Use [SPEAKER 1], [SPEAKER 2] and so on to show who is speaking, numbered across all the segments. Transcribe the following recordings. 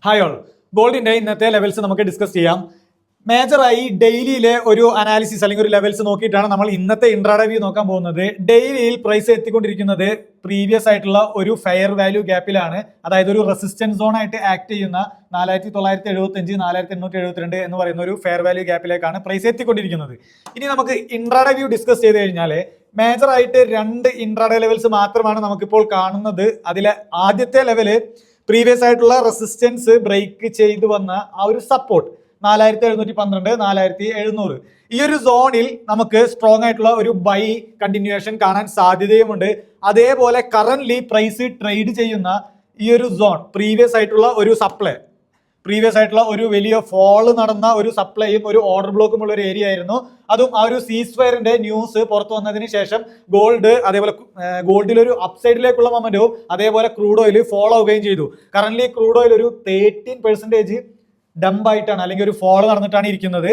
[SPEAKER 1] Hi all, ഗോൾഡിന്റെ ഇന്നത്തെ levels നമുക്ക് ഡിസ്കസ് ചെയ്യാം. മേജറായി ഡെയിലിയിലെ ഒരു അനാലിസിസ് അല്ലെങ്കിൽ ഒരു ലെവൽസ് നോക്കിയിട്ടാണ് നമ്മൾ ഇന്നത്തെ ഇൻട്രാഡേ വ്യൂ നോക്കാൻ പോകുന്നത്. ഡെയിലിയിൽ പ്രൈസ് എത്തിക്കൊണ്ടിരിക്കുന്നത് പ്രീവിയസ് ആയിട്ടുള്ള ഒരു ഫെയർ വാല്യൂ ഗ്യാപ്പിലാണ്, അതായത് ഒരു റെസിസ്റ്റൻസ് സോൺ ആയിട്ട് ആക്ട് ചെയ്യുന്ന 4975 4872 എന്ന് പറയുന്ന ഒരു ഫെയർ വാല്യൂ ഗ്യാപ്പിലേക്കാണ് പ്രൈസ് എത്തിക്കൊണ്ടിരിക്കുന്നത്. ഇനി നമുക്ക് ഇൻട്രാഡേ വ്യൂ ഡിസ്കസ് ചെയ്ത് കഴിഞ്ഞാൽ മേജറായിട്ട് രണ്ട് ഇൻട്രാഡേ ലെവൽസ് മാത്രമാണ് നമുക്കിപ്പോൾ കാണുന്നത്. അതിലെ ആദ്യത്തെ ലെവല് പ്രീവിയസ് ആയിട്ടുള്ള റെസിസ്റ്റൻസ് ബ്രേക്ക് ചെയ്തു വന്ന ആ ഒരു സപ്പോർട്ട് 4712 4700 ഈ ഒരു സോണിൽ നമുക്ക് സ്ട്രോങ് ആയിട്ടുള്ള ഒരു ബൈ കണ്ടിന്യൂവേഷൻ കാണാൻ സാധ്യതയുമുണ്ട്. അതേപോലെ കറന്റ്ലി പ്രൈസ് ട്രേഡ് ചെയ്യുന്ന ഈ ഒരു സോൺ പ്രീവിയസ് ആയിട്ടുള്ള ഒരു സപ്ലൈ, പ്രീവിയസ് ആയിട്ടുള്ള ഒരു വലിയ ഫോള് നടന്ന ഒരു സപ്ലൈയും ഒരു ഓർഡർ ബ്ലോക്കും ഉള്ള ഒരു ഏരിയ ആയിരുന്നു. അതും ആ ഒരു സീസ് ഫയറിന്റെ ന്യൂസ് പുറത്തു വന്നതിന് ശേഷം ഗോൾഡ്, അതേപോലെ ഗോൾഡിൽ ഒരു അപ്സൈഡിലേക്കുള്ള മൊമെന്റവും അതേപോലെ ക്രൂഡ് ഓയിൽ ഫോളോ ആവുകയും ചെയ്തു. കറന്റ്ലി ക്രൂഡ് ഓയിൽ ഒരു 13% ഡംപ് ആയിട്ടാണ്, അല്ലെങ്കിൽ ഒരു ഫോളോ നടന്നിട്ടാണ് ഇരിക്കുന്നത്.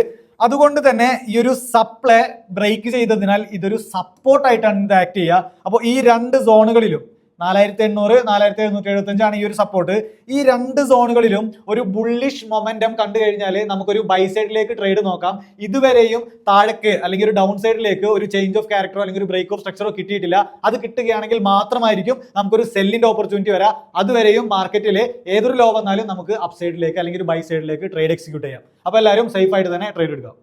[SPEAKER 1] അതുകൊണ്ട് തന്നെ ഈ ഒരു സപ്ലൈ ബ്രേക്ക് ചെയ്തതിനാൽ ഇതൊരു സപ്പോർട്ടായിട്ടാണ് ഇത് ആക്ട് ചെയ്യുക. അപ്പോൾ ഈ രണ്ട് സോണുകളിലും 4800 4775 ആണ് ഈ ഒരു സപ്പോർട്ട്. ഈ രണ്ട് സോണുകളിലും ഒരു ബുള്ളിഷ് മൊമെന്റം കണ്ടു കഴിഞ്ഞാൽ നമുക്കൊരു ബൈ സൈഡിലേക്ക് ട്രേഡ് നോക്കാം. ഇതുവരെയും താഴേക്ക് അല്ലെങ്കിൽ ഒരു ഡൗൺ സൈഡിലേക്ക് ഒരു ചേഞ്ച് ഓഫ് ക്യാരക്ടറോ അല്ലെങ്കിൽ ഒരു ബ്രേക്ക് ഓഫ് സ്ട്രക്ചറോ കിട്ടിയിട്ടില്ല. അത് കിട്ടുകയാണെങ്കിൽ മാത്രമായിരിക്കും നമുക്കൊരു സെല്ലിന്റെ ഓപ്പർച്യൂണിറ്റി വരാം. അതുവരെയും മാർക്കറ്റിൽ ഏതൊരു ലോ വന്നാലും നമുക്ക് അപ് സൈഡിലേക്ക് അല്ലെങ്കിൽ ഒരു ബൈ സൈഡിലേക്ക് ട്രേഡ് എക്സിക്യൂട്ട് ചെയ്യാം. അപ്പോൾ എല്ലാവരും സേഫ് ആയിട്ട് തന്നെ ട്രേഡ് എടുക്കാം.